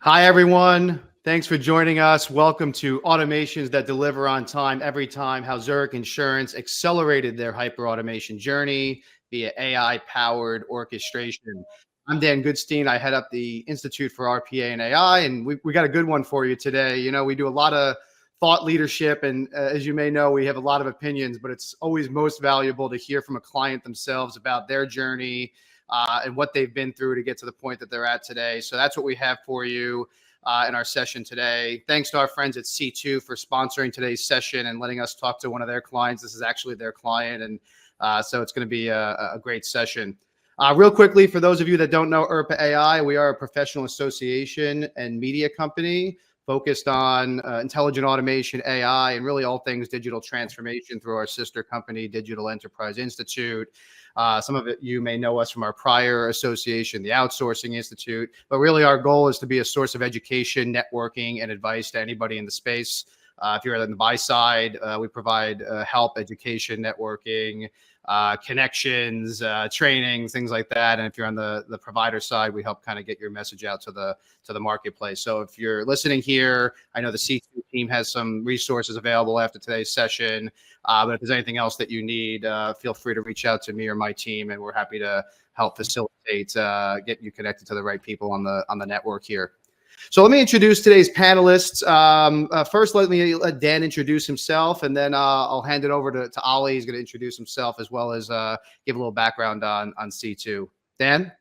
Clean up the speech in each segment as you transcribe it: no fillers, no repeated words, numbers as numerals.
Hi, everyone. Thanks for joining us. Welcome to Automations That Deliver on Time Every Time, how Zurich Insurance accelerated their hyper-automation journey via AI-powered orchestration. I'm Dan Goodstein. I head up the Institute for RPA and AI, and we got a good one for you today. You know, we do a lot of thought leadership, and as you may know, we have a lot of opinions, but it's always most valuable to hear from a client themselves about their journey, and what they've been through to get to the point that they're at today. So that's what we have for you in our session today. Thanks to our friends at C2 for sponsoring today's session and letting us talk to one of their clients. This is actually their client, and so it's going to be a great session. Real quickly, for those of you that don't know IRPA AI, we are a professional association and media company focused on intelligent automation, AI, and really all things digital transformation through our sister company, Digital Enterprise Institute. Some of it, you may know us from our prior association, the Outsourcing Institute, but really our goal is to be a source of education, networking, and advice to anybody in the space. If you're on the buy side, we provide help, education, networking, connections, training, things like that. And if you're on the provider side, we help kind of get your message out to the marketplace. So if you're listening here, I know the C2 team has some resources available after today's session. But if there's anything else that you need, feel free to reach out to me or my team, and we're happy to help facilitate, get you connected to the right people on the network here. So let me introduce today's panelists. First, let Dan introduce himself, and then I'll hand it over to Ali. He's going to introduce himself as well as give a little background on C2. Dan?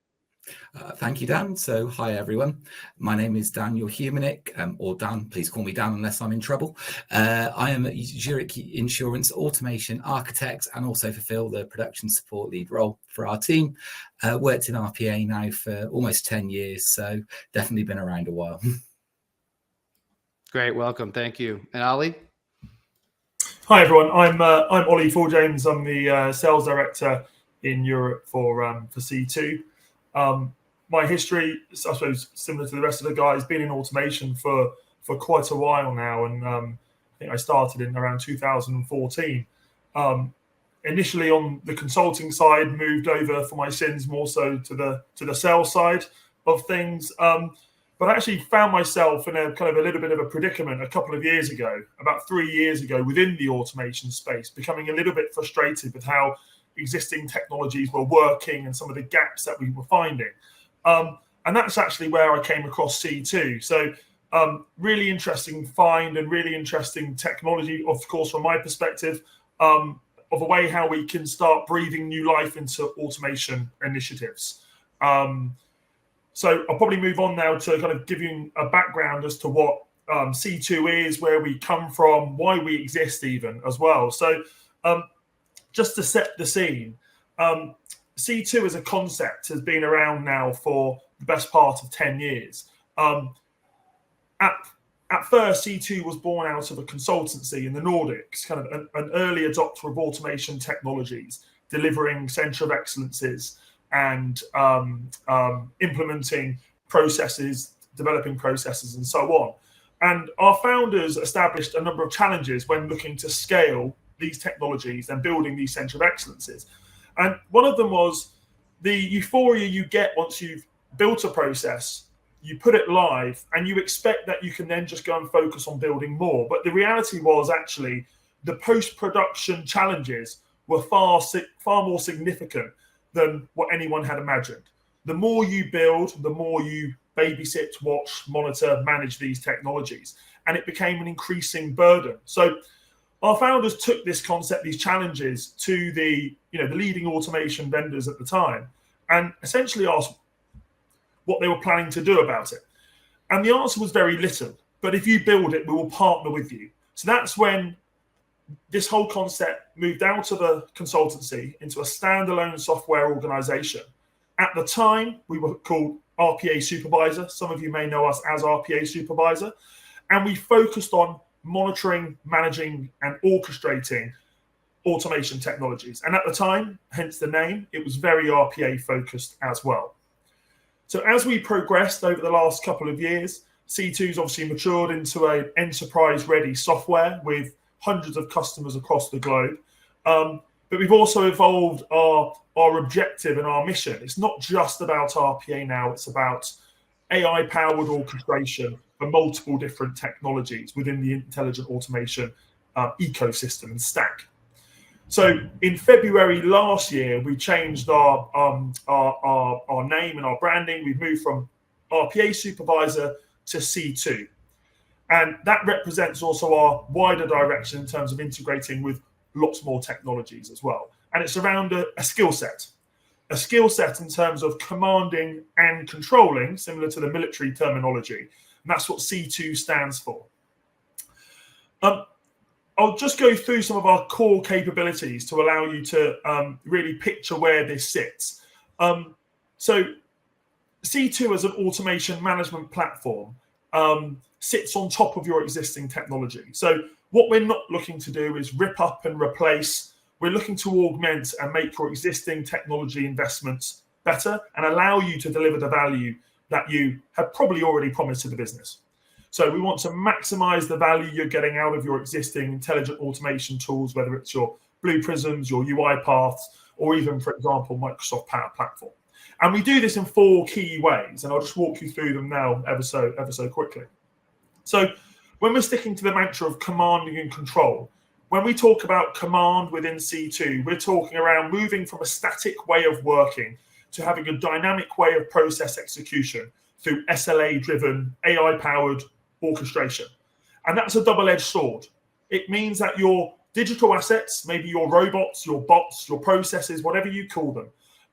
Thank you, Dan. So, hi, everyone. My name is Daniel Goodstein, or Dan. Please call me Dan unless I'm in trouble. I am at Zurich Insurance Automation Architect and also fulfill the production support lead role for our team. Worked in RPA now for almost 10 years, so definitely been around a while. Great, welcome. Thank you. And Ali? Hi, everyone. I'm Ollie Full-James. I'm the sales director in Europe for C2. My history, I suppose, similar to the rest of the guys, been in automation for quite a while now, and I think I started in around 2014. Initially on the consulting side, moved over for my sins more so to the sales side of things. But I actually found myself in a kind of a little bit of a predicament a couple of years ago, about 3 years ago, within the automation space, becoming a little bit frustrated with how existing technologies were working and some of the gaps that we were finding. And that's actually where I came across C2. So really interesting find and really interesting technology, of course, from my perspective, of a way how we can start breathing new life into automation initiatives. So I'll probably move on now to kind of give you a background as to what C2 is, where we come from, why we exist even as well. So just to set the scene, C2 as a concept has been around now for the best part of 10 years. At first, C2 was born out of a consultancy in the Nordics, kind of an early adopter of automation technologies, delivering center of excellences and implementing processes, developing processes, and so on. And our founders established a number of challenges when looking to scale these technologies and building these center of excellences. And one of them was the euphoria you get once you've built a process, you put it live, and you expect that you can then just go and focus on building more. But the reality was actually the post-production challenges were far more significant than what anyone had imagined. The more you build, the more you babysit, watch, monitor, manage these technologies. And it became an increasing burden. So our founders took this concept, these challenges, to the leading automation vendors at the time, and essentially asked what they were planning to do about it. And the answer was very little. But if you build it, we will partner with you. So that's when this whole concept moved out of a consultancy into a standalone software organization. At the time, we were called RPA Supervisor. Some of you may know us as RPA Supervisor. And we focused on monitoring, managing, and orchestrating automation technologies. And at the time, hence the name, it was very RPA focused as well. So as we progressed over the last couple of years, C2's obviously matured into an enterprise-ready software with hundreds of customers across the globe. But we've also evolved our objective and our mission. It's not just about RPA now, it's about AI-powered orchestration for multiple different technologies within the intelligent automation ecosystem and stack. So in February last year, we changed our name and our branding. We've moved from RPA supervisor to C2. And that represents also our wider direction in terms of integrating with lots more technologies as well. And it's around a skill set in terms of commanding and controlling, similar to the military terminology. And that's what C2 stands for. I'll just go through some of our core capabilities to allow you to really picture where this sits. So C2 as an automation management platform sits on top of your existing technology. So what we're not looking to do is rip up and replace. We're looking to augment and make your existing technology investments better and allow you to deliver the value that you have probably already promised to the business. So we want to maximize the value you're getting out of your existing intelligent automation tools, whether it's your Blue Prisms, your UiPaths, or even, for example, Microsoft Power Platform. And we do this in 4 key ways, and I'll just walk you through them now ever so quickly. So when we're sticking to the mantra of commanding and control, when we talk about command within C2, we're talking around moving from a static way of working to having a dynamic way of process execution through SLA-driven, AI-powered orchestration. And that's a double-edged sword. It means that your digital assets, maybe your robots, your bots, your processes, whatever you call them,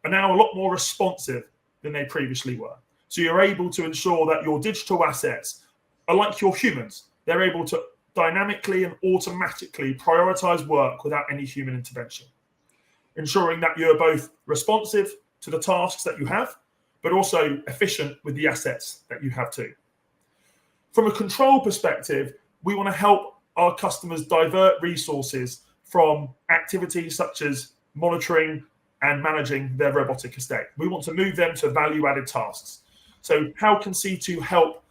are now a lot more responsive than they previously were. So you're able to ensure that your digital assets are like your humans. They're able to dynamically and automatically prioritize work without any human intervention, ensuring that you're both responsive to the tasks that you have, but also efficient with the assets that you have too. From a control perspective, we want to help our customers divert resources from activities such as monitoring and managing their robotic estate. We want to move them to value-added tasks. So how can C2 help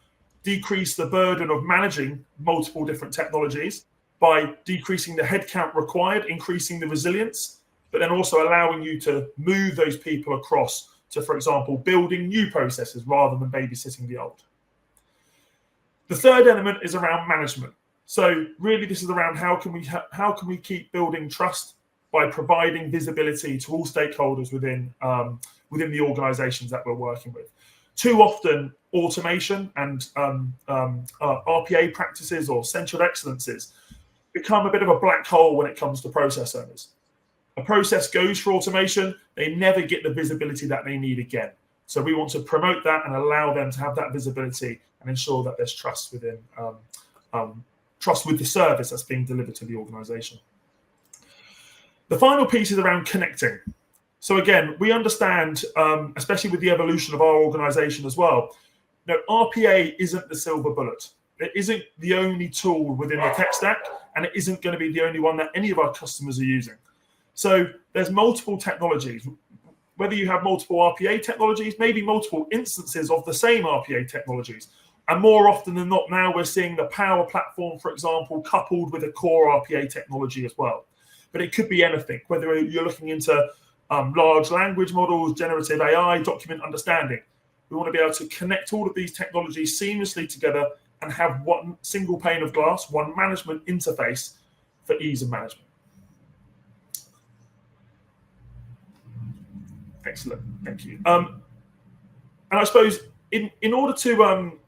decrease the burden of managing multiple different technologies by decreasing the headcount required, increasing the resilience, but then also allowing you to move those people across to, for example, building new processes rather than babysitting the old. The third element is around management. So really this is around how can we keep building trust by providing visibility to all stakeholders within the organizations that we're working with. Too often, automation and RPA practices or central excellences become a bit of a black hole when it comes to process owners. A process goes for automation, they never get the visibility that they need again. So we want to promote that and allow them to have that visibility and ensure that there's trust within trust with the service that's being delivered to the organization. The final piece is around connecting. So again, we understand, especially with the evolution of our organization as well, RPA isn't the silver bullet. It isn't the only tool within the tech stack, and it isn't going to be the only one that any of our customers are using. So there's multiple technologies. Whether you have multiple RPA technologies, maybe multiple instances of the same RPA technologies. And more often than not now, we're seeing the Power Platform, for example, coupled with a core RPA technology as well. But it could be anything, whether you're looking into large language models, generative AI, document understanding. We want to be able to connect all of these technologies seamlessly together and have one single pane of glass, one management interface for ease of management. Excellent, thank you. And I suppose in order to,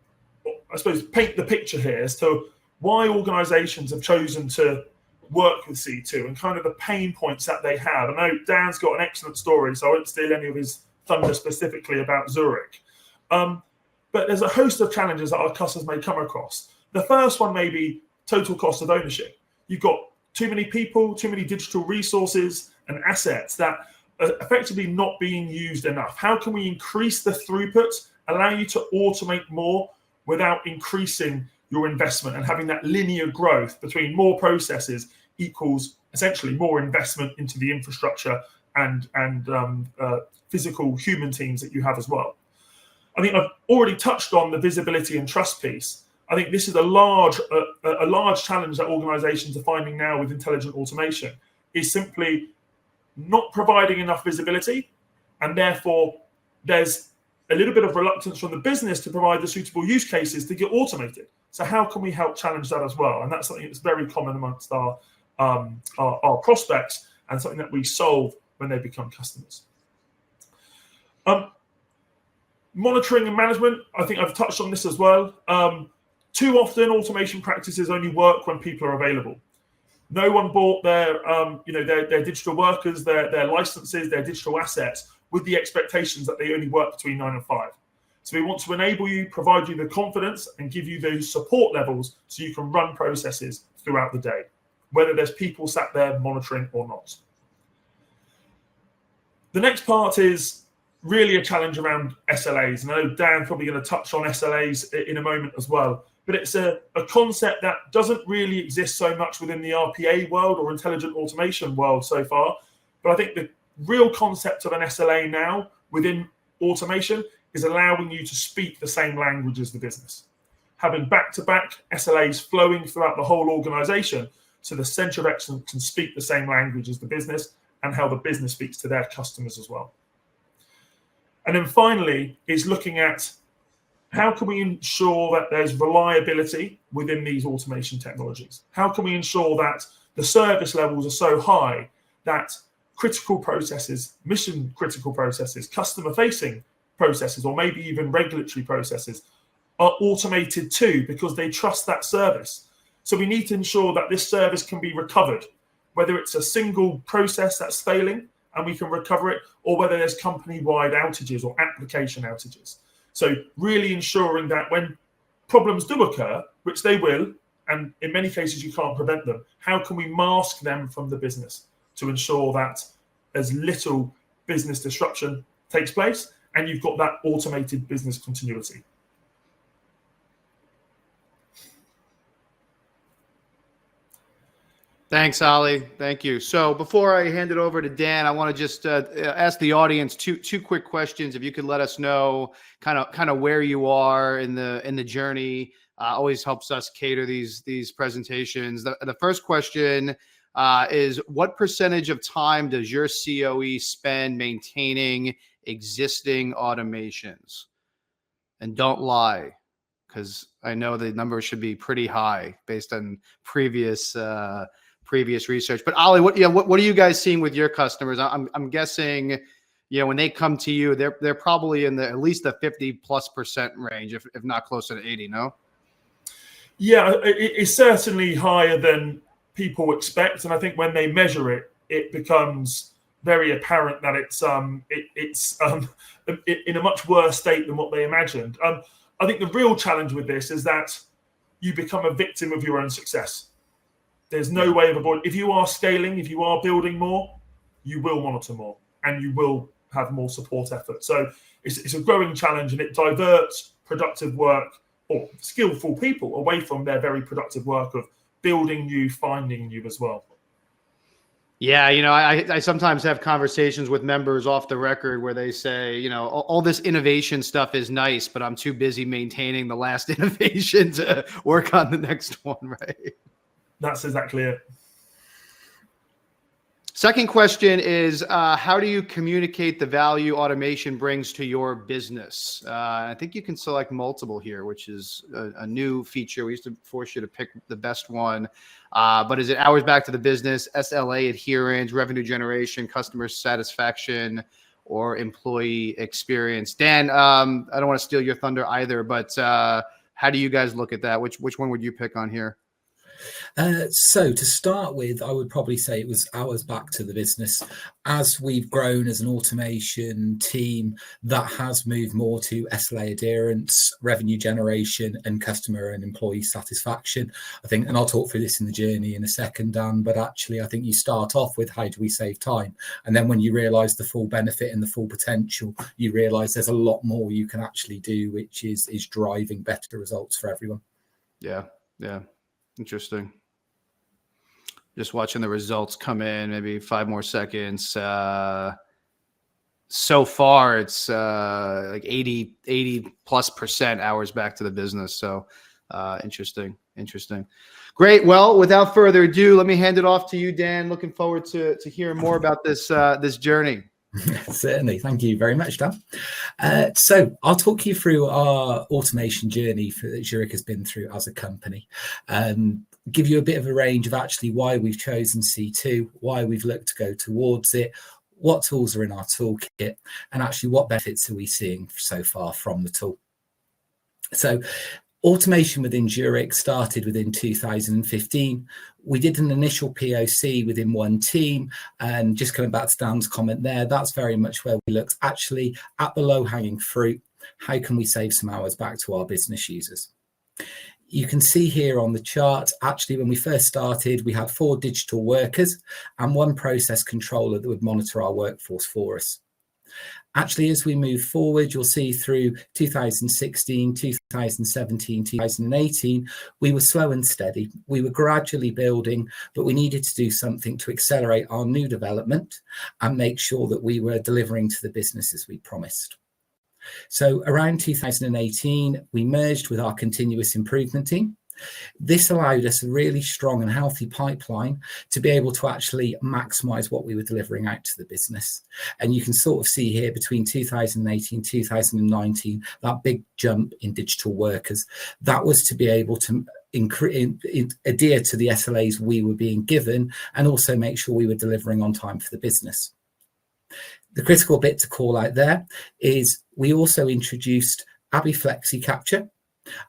paint the picture here as to why organizations have chosen to work with C2 and kind of the pain points that they have. I know Dan's got an excellent story, so I won't steal any of his thunder specifically about Zurich. But there's a host of challenges that our customers may come across. The first one may be total cost of ownership. You've got too many people, too many digital resources and assets that are effectively not being used enough. How can we increase the throughput, allow you to automate more without increasing your investment and having that linear growth between more processes equals essentially more investment into the infrastructure and physical human teams that you have as well. I think I've already touched on the visibility and trust piece. I think this is a large challenge that organizations are finding now with intelligent automation is simply not providing enough visibility, and therefore there's a little bit of reluctance from the business to provide the suitable use cases to get automated. So how can we help challenge that as well? And that's something that's very common amongst our prospects, and something that we solve when they become customers. Monitoring and management, I think I've touched on this as well. Too often, automation practices only work when people are available. No one bought their digital workers, their licenses, their digital assets with the expectations that they only work between 9 and 5. So we want to enable you, provide you the confidence, and give you those support levels so you can run processes throughout the day, whether there's people sat there monitoring or not. The next part is really a challenge around SLAs. And I know Dan's probably going to touch on SLAs in a moment as well. But it's a concept that doesn't really exist so much within the RPA world or intelligent automation world so far. But I think the real concept of an SLA now within automation is allowing you to speak the same language as the business. Having back-to-back SLAs flowing throughout the whole organization so the center of excellence can speak the same language as the business, and how the business speaks to their customers as well. And then finally is looking at how can we ensure that there's reliability within these automation technologies? How can we ensure that the service levels are so high that critical processes, mission critical processes, customer facing processes, or maybe even regulatory processes are automated too, because they trust that service. So we need to ensure that this service can be recovered, whether it's a single process that's failing and we can recover it, or whether there's company-wide outages or application outages. So really ensuring that when problems do occur, which they will, and in many cases you can't prevent them, how can we mask them from the business to ensure that as little business disruption takes place and you've got that automated business continuity. Thanks, Ali. Thank you. So before I hand it over to Dan, I want to just ask the audience two quick questions. If you could let us know kind of where you are in the journey, always helps us cater these presentations. The first question is, what percentage of time does your COE spend maintaining existing automations? And don't lie, because I know the number should be pretty high based on previous research. But Ali, what are you guys seeing with your customers? I'm guessing, when they come to you, they're probably in at least the 50+% range, if not closer to 80. No. Yeah, it's certainly higher than people expect, and I think when they measure it, it becomes very apparent that it's in a much worse state than what they imagined. I think the real challenge with this is that you become a victim of your own success. There's no way of avoiding. If you are scaling, if you are building more, you will monitor more and you will have more support effort. So it's a growing challenge, and it diverts productive work or skillful people away from their very productive work of building new, finding new as well. Yeah, I sometimes have conversations with members off the record where they say, all this innovation stuff is nice, but I'm too busy maintaining the last innovation to work on the next one, right? That's exactly it. Second question is, how do you communicate the value automation brings to your business? I think you can select multiple here, which is a new feature. We used to force you to pick the best one. But is it hours back to the business, SLA adherence, revenue generation, customer satisfaction, or employee experience? Dan, I don't want to steal your thunder either, but how do you guys look at that? Which one would you pick on here? So to start with, I would probably say it was hours back to the business. As we've grown as an automation team, that has moved more to SLA adherence, revenue generation, and customer and employee satisfaction. I think, and I'll talk through this in the journey in a second, Dan, but actually I think you start off with how do we save time? And then when you realize the full benefit and the full potential, you realize there's a lot more you can actually do, which is driving better results for everyone. Yeah. Interesting. Just watching the results come in, maybe 5 more seconds. So far, it's like 80+% hours back to the business. So interesting. Great. Well, without further ado, let me hand it off to you, Dan. Looking forward to hearing more about this journey. Certainly. Thank you very much, Dan. So I'll talk you through our automation journey that Zurich has been through as a company. Give you a bit of a range of actually why we've chosen C2, why we've looked to go towards it, what tools are in our toolkit, and actually what benefits are we seeing so far from the tool. So automation within Zurich started within 2015. We did an initial POC within one team, and just coming back to Dan's comment there, that's very much where we looked actually at the low-hanging fruit. How can we save some hours back to our business users? You can see here on the chart, actually, when we first started, we had 4 digital workers and 1 process controller that would monitor our workforce for us. Actually, as we move forward, you'll see through 2016, 2017, 2018, we were slow and steady. We were gradually building, but we needed to do something to accelerate our new development and make sure that we were delivering to the business as we promised. So around 2018, we merged with our continuous improvement team. This allowed us a really strong and healthy pipeline to be able to actually maximize what we were delivering out to the business. And you can sort of see here between 2018, 2019, that big jump in digital workers. That was to be able to adhere to the SLAs we were being given and also make sure we were delivering on time for the business. The critical bit to call out there is we also introduced ABI Flexi Capture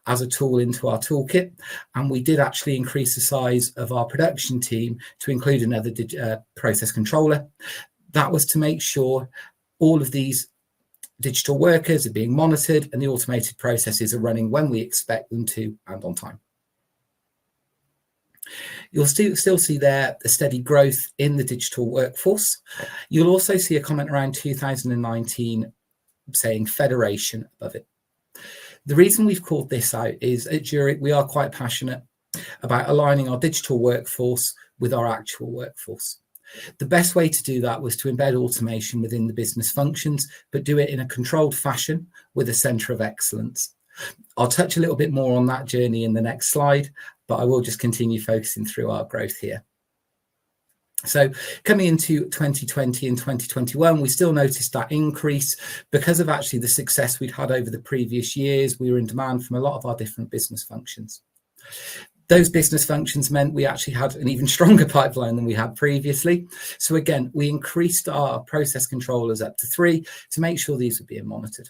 as a tool into our toolkit, and we did actually increase the size of our production team to include another process controller. That was to make sure all of these digital workers are being monitored and the automated processes are running when we expect them to and on time. You'll still see there the steady growth in the digital workforce. You'll also see a comment around 2019 saying federation above it. The reason we've called this out is at Zurich, we are quite passionate about aligning our digital workforce with our actual workforce. The best way to do that was to embed automation within the business functions, but do it in a controlled fashion with a centre of excellence. I'll touch a little bit more on that journey in the next slide, but I will just continue focusing through our growth here. So coming into 2020 and 2021, we still noticed that increase because of actually the success we'd had over the previous years. We were in demand from a lot of our different business functions. Those business functions meant we actually had an even stronger pipeline than we had previously. So again, we increased our process controllers up to 3 to make sure these were being monitored.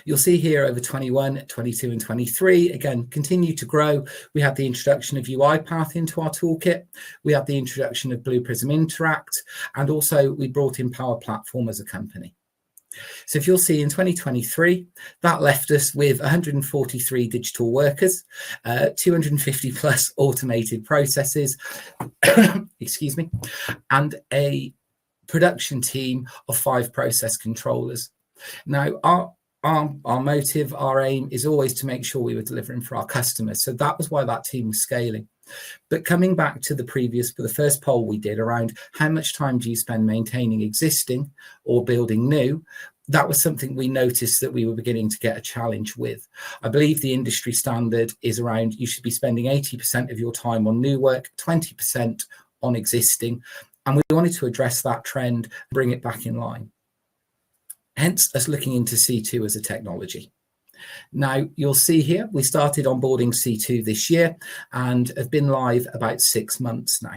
You'll see here over 21, 22 and 23, again, continue to grow. We had the introduction of UiPath into our toolkit. We had the introduction of Blue Prism Interact, and also we brought in Power Platform as a company. So if you'll see in 2023, that left us with 143 digital workers, 250 plus automated processes, excuse me, and a production team of 5 process controllers. Now, our motive, our aim is always to make sure we were delivering for our customers. So that was why that team was scaling. But coming back to the first poll we did around how much time do you spend maintaining existing or building new, that was something we noticed that we were beginning to get a challenge with. I believe the industry standard is around you should be spending 80% of your time on new work, 20% on existing. And we wanted to address that trend, bring it back in line. Hence us looking into C2 as a technology. Now, you'll see here, we started onboarding C2 this year and have been live about 6 months now.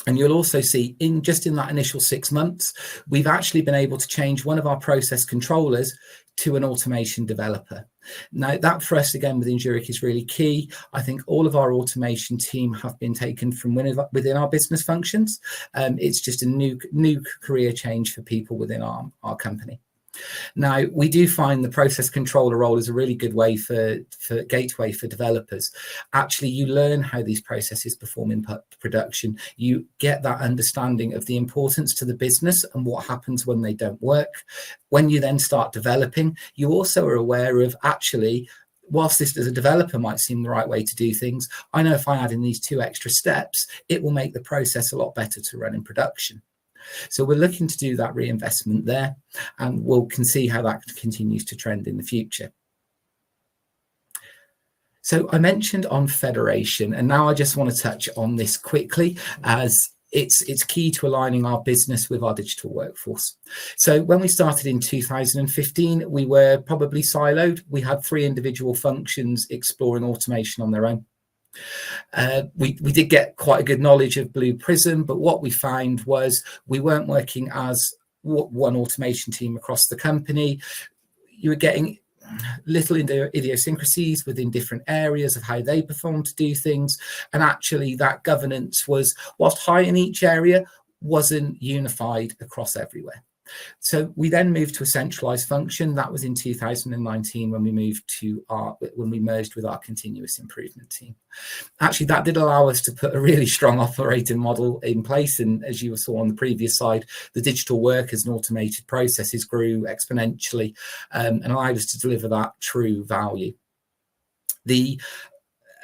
And you'll also see in that initial 6 months, we've actually been able to change one of our process controllers to an automation developer. Now, that for us, again, within Zurich is really key. I think all of our automation team have been taken from within our business functions. It's just a new career change for people within our company. Now, we do find the process controller role is a really good way for gateway for developers. Actually, you learn how these processes perform in production. You get that understanding of the importance to the business and what happens when they don't work. When you then start developing, you also are aware of actually, whilst this as a developer might seem the right way to do things, I know if I add in these 2 extra steps, it will make the process a lot better to run in production. So we're looking to do that reinvestment there, and we'll can see how that continues to trend in the future. So I mentioned on federation, and now I just want to touch on this quickly, as it's key to aligning our business with our digital workforce. So when we started in 2015, we were probably siloed. We had 3 individual functions exploring automation on their own. We did get quite a good knowledge of Blue Prism, but what we found was we weren't working as one automation team across the company. You were getting little idiosyncrasies within different areas of how they perform to do things, and actually that governance was, whilst high in each area, wasn't unified across everywhere. So we then moved to a centralized function. That was in 2019 when we merged with our continuous improvement team. Actually, that did allow us to put a really strong operating model in place. And as you saw on the previous slide, the digital workers and automated processes grew exponentially and allowed us to deliver that true value.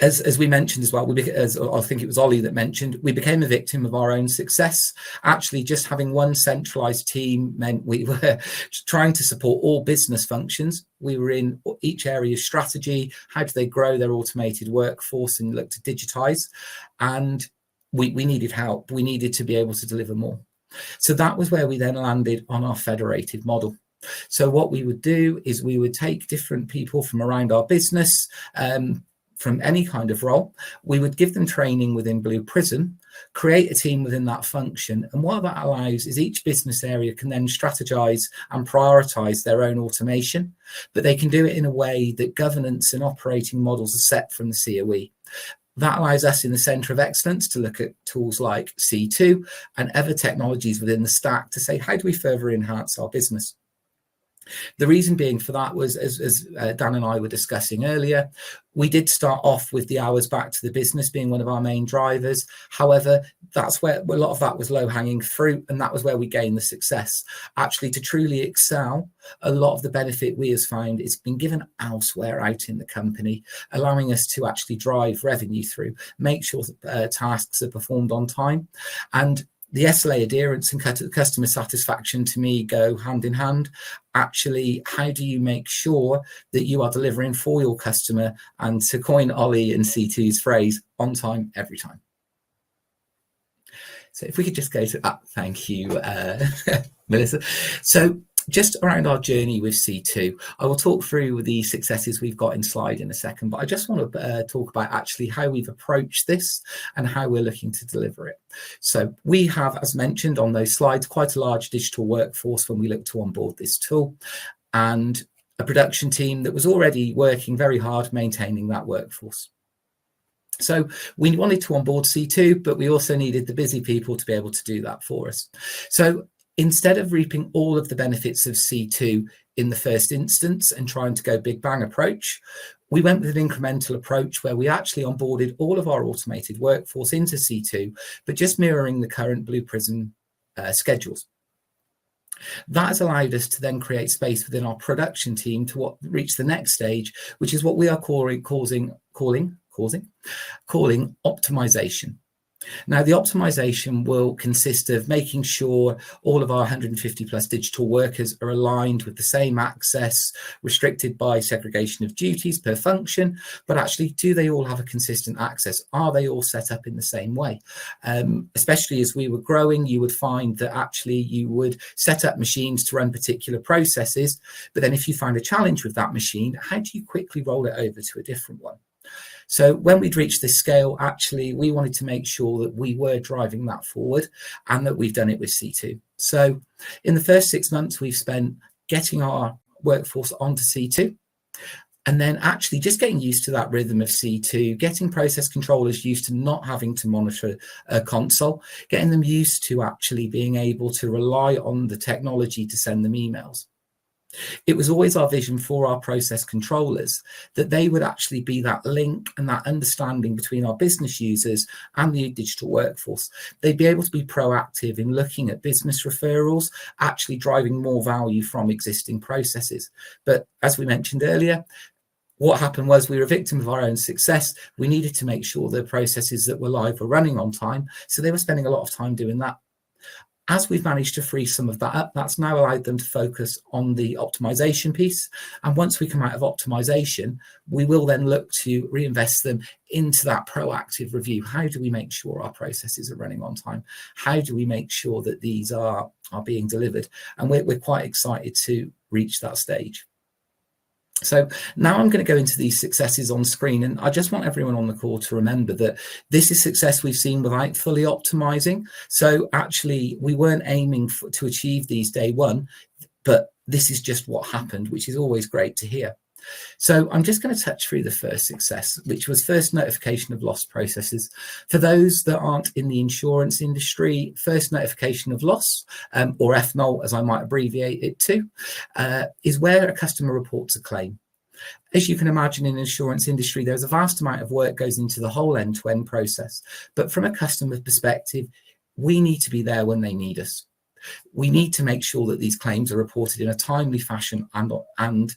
As we mentioned as well, as I think it was Ollie that mentioned, we became a victim of our own success. Actually, just having one centralized team meant we were trying to support all business functions. We were in each area's strategy, how do they grow their automated workforce and look to digitize. And we needed help. We needed to be able to deliver more. So that was where we then landed on our federated model. So what we would do is we would take different people from around our business, from any kind of role. We would give them training within Blue Prism, create a team within that function. And what that allows is each business area can then strategize and prioritize their own automation, but they can do it in a way that governance and operating models are set from the COE. That allows us in the Centre of Excellence to look at tools like C2 and other technologies within the stack to say, how do we further enhance our business? The reason being for that was, as Dan and I were discussing earlier, we did start off with the hours back to the business being one of our main drivers. However, that's where a lot of that was low-hanging fruit, and that was where we gained the success. Actually, to truly excel, a lot of the benefit we have found is been given elsewhere out in the company, allowing us to actually drive revenue through, make sure that tasks are performed on time. And the SLA adherence and customer satisfaction to me go hand in hand. Actually, how do you make sure that you are delivering for your customer? And to coin Ollie and C2's phrase, on time, every time. So if we could just go to, thank you, Melissa. So just around our journey with C2, I will talk through the successes we've got in slide in a second, but I just want to talk about actually how we've approached this and how we're looking to deliver it. So we have, as mentioned on those slides, quite a large digital workforce when we look to onboard this tool, and a production team that was already working very hard maintaining that workforce. So we wanted to onboard C2, but we also needed the busy people to be able to do that for us. So instead of reaping all of the benefits of C2 in the first instance and trying to go big bang approach, we went with an incremental approach where we actually onboarded all of our automated workforce into C2, but just mirroring the current Blue Prism schedules. That has allowed us to then create space within our production team to reach the next stage, which is what we are calling optimization. Now, the optimization will consist of making sure all of our 150 plus digital workers are aligned with the same access, restricted by segregation of duties per function, but actually, do they all have a consistent access? Are they all set up in the same way? Especially as we were growing, you would find that actually you would set up machines to run particular processes, but then if you find a challenge with that machine, how do you quickly roll it over to a different one? So when we'd reached this scale, actually, we wanted to make sure that we were driving that forward and that we've done it with C2. So in the first 6 months, we've spent getting our workforce onto C2 and then actually just getting used to that rhythm of C2, getting process controllers used to not having to monitor a console, getting them used to actually being able to rely on the technology to send them emails. It was always our vision for our process controllers that they would actually be that link and that understanding between our business users and the digital workforce. They'd be able to be proactive in looking at business referrals, actually driving more value from existing processes. But as we mentioned earlier, what happened was we were a victim of our own success. We needed to make sure the processes that were live were running on time. So they were spending a lot of time doing that. As we've managed to free some of that up, that's now allowed them to focus on the optimization piece. And once we come out of optimization, we will then look to reinvest them into that proactive review. How do we make sure our processes are running on time? How do we make sure that these are being delivered? And we're quite excited to reach that stage. So now I'm going to go into these successes on screen, and I just want everyone on the call to remember that this is success we've seen without fully optimizing. So actually, we weren't aiming to achieve these day one, but this is just what happened, which is always great to hear. So I'm just going to touch through the first success, which was first notification of loss processes. For those that aren't in the insurance industry, first notification of loss, or FNOL, as I might abbreviate it to, is where a customer reports a claim. As you can imagine, in the insurance industry, there's a vast amount of work goes into the whole end-to-end process. But from a customer perspective, we need to be there when they need us. We need to make sure that these claims are reported in a timely fashion and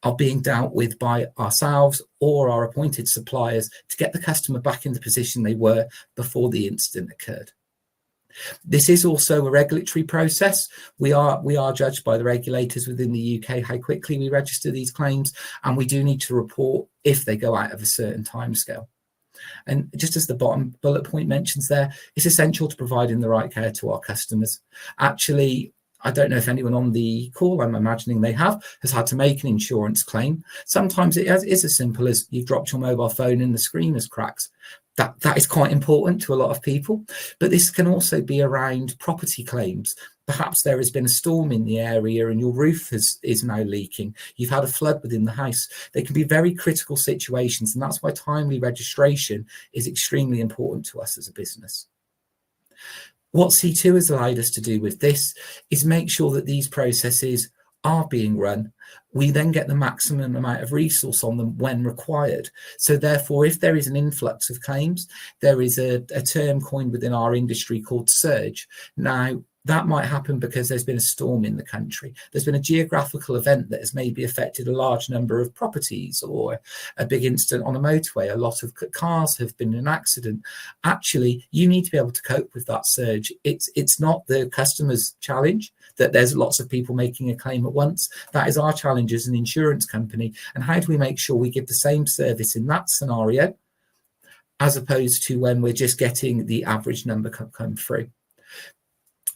are being dealt with by ourselves or our appointed suppliers to get the customer back in the position they were before the incident occurred. This is also a regulatory process. We are judged by the regulators within the UK how quickly we register these claims, and we do need to report if they go out of a certain timescale. And just as the bottom bullet point mentions there, it's essential to providing the right care to our customers. Actually, I don't know if anyone on the call, I'm imagining they have, has had to make an insurance claim. Sometimes it is as simple as you've dropped your mobile phone and the screen has cracked. That is quite important to a lot of people. But this can also be around property claims. Perhaps there has been a storm in the area and your roof is now leaking. You've had a flood within the house. They can be very critical situations, and that's why timely registration is extremely important to us as a business. What C2 has allowed us to do with this is make sure that these processes are being run. We then get the maximum amount of resource on them when required. So therefore, if there is an influx of claims, there is a term coined within our industry called surge. Now, that might happen because there's been a storm in the country. There's been a geographical event that has maybe affected a large number of properties, or a big incident on a motorway. A lot of cars have been in an accident. Actually, you need to be able to cope with that surge. It's not the customer's challenge that there's lots of people making a claim at once. That is our challenge as an insurance company. And how do we make sure we give the same service in that scenario as opposed to when we're just getting the average number come through?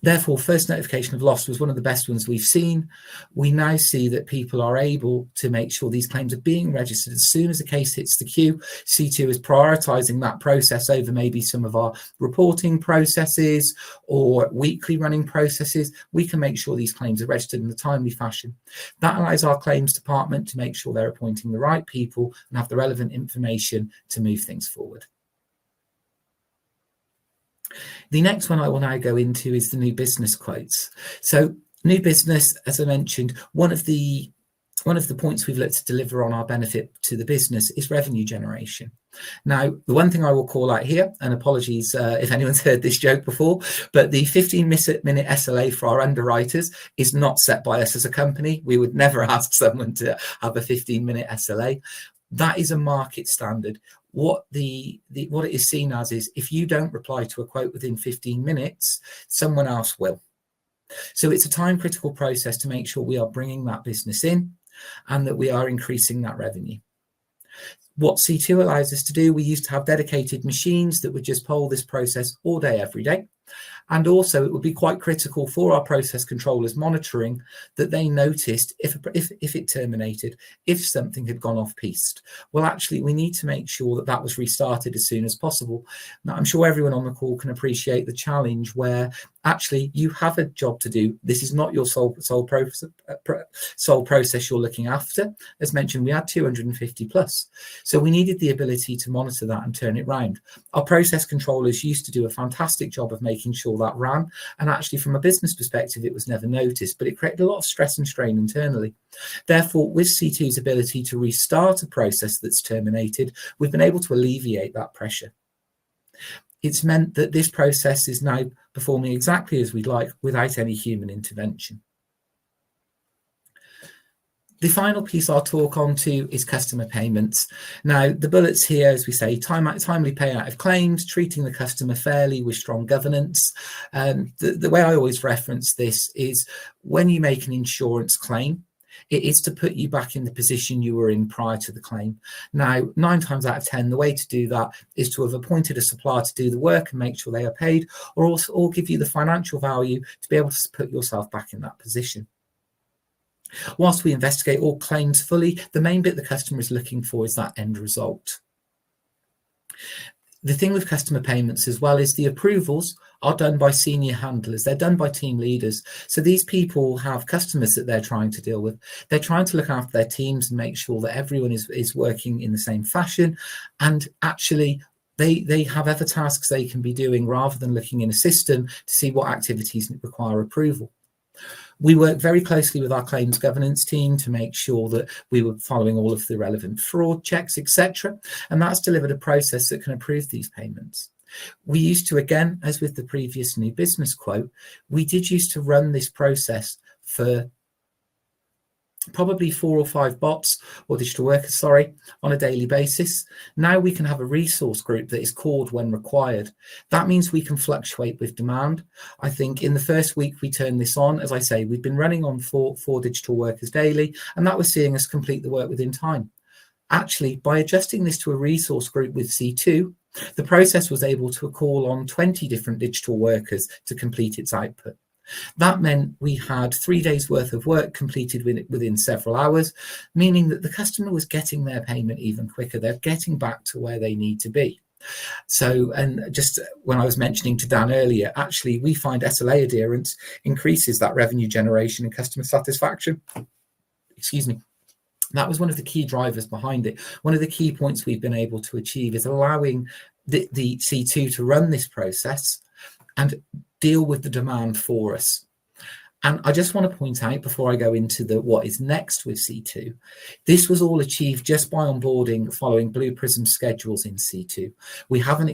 Therefore, first notification of loss was one of the best ones we've seen. We now see that people are able to make sure these claims are being registered as soon as a case hits the queue. C2 is prioritising that process over maybe some of our reporting processes or weekly running processes. We can make sure these claims are registered in a timely fashion. That allows our claims department to make sure they're appointing the right people and have the relevant information to move things forward. The next one I will now go into is the new business quotes. So new business, as I mentioned, one of the points we've looked to deliver on our benefit to the business is revenue generation. Now, the one thing I will call out here, and apologies if anyone's heard this joke before, but the 15-minute SLA for our underwriters is not set by us as a company. We would never ask someone to have a 15-minute SLA. That is a market standard. What it is seen as is if you don't reply to a quote within 15 minutes, someone else will. So it's a time critical process to make sure we are bringing that business in and that we are increasing that revenue. What C2 allows us to do, we used to have dedicated machines that would just poll this process all day, every day. And also it would be quite critical for our process controllers monitoring that they noticed if it terminated, if something had gone off piste. Well, actually, we need to make sure that that was restarted as soon as possible. Now, I'm sure everyone on the call can appreciate the challenge where actually you have a job to do. This is not your sole process you're looking after. As mentioned, we had 250 plus. So we needed the ability to monitor that and turn it round. Our process controllers used to do a fantastic job of making sure that ran. And actually, from a business perspective, it was never noticed, but it created a lot of stress and strain internally. Therefore, with C2's ability to restart a process that's terminated, we've been able to alleviate that pressure. It's meant that this process is now performing exactly as we'd like without any human intervention. The final piece I'll talk on to is customer payments. Now, the bullets here, as we say, timely payout of claims, treating the customer fairly with strong governance. The way I always reference this is when you make an insurance claim, it is to put you back in the position you were in prior to the claim. Now, 9 times out of 10, the way to do that is to have appointed a supplier to do the work and make sure they are paid, or give you the financial value to be able to put yourself back in that position. Whilst we investigate all claims fully, the main bit the customer is looking for is that end result. The thing with customer payments as well is the approvals are done by senior handlers. They're done by team leaders. So these people have customers that they're trying to deal with. They're trying to look after their teams and make sure that everyone is working in the same fashion. And actually, they have other tasks they can be doing rather than looking in a system to see what activities require approval. We work very closely with our claims governance team to make sure that we were following all of the relevant fraud checks, etc. And that's delivered a process that can approve these payments. We used to, again, as with the previous new business quote, we did used to run this process for probably 4 or 5 bots or digital workers, on a daily basis. Now we can have a resource group that is called when required. That means we can fluctuate with demand. I think in the first week we turned this on, as I say, we've been running on 4 digital workers daily, and that was seeing us complete the work within time. Actually, by adjusting this to a resource group with C2, the process was able to call on 20 different digital workers to complete its output. That meant we had 3 days worth of work completed within several hours, meaning that the customer was getting their payment even quicker. They're getting back to where they need to be. So, and just when I was mentioning to Dan earlier, actually, we find SLA adherence increases that revenue generation and customer satisfaction. Excuse me. That was one of the key drivers behind it. One of the key points we've been able to achieve is allowing the C2 to run this process and deal with the demand for us. And I just want to point out before I go into what is next with C2, this was all achieved just by onboarding following Blue Prism schedules in C2. We haven't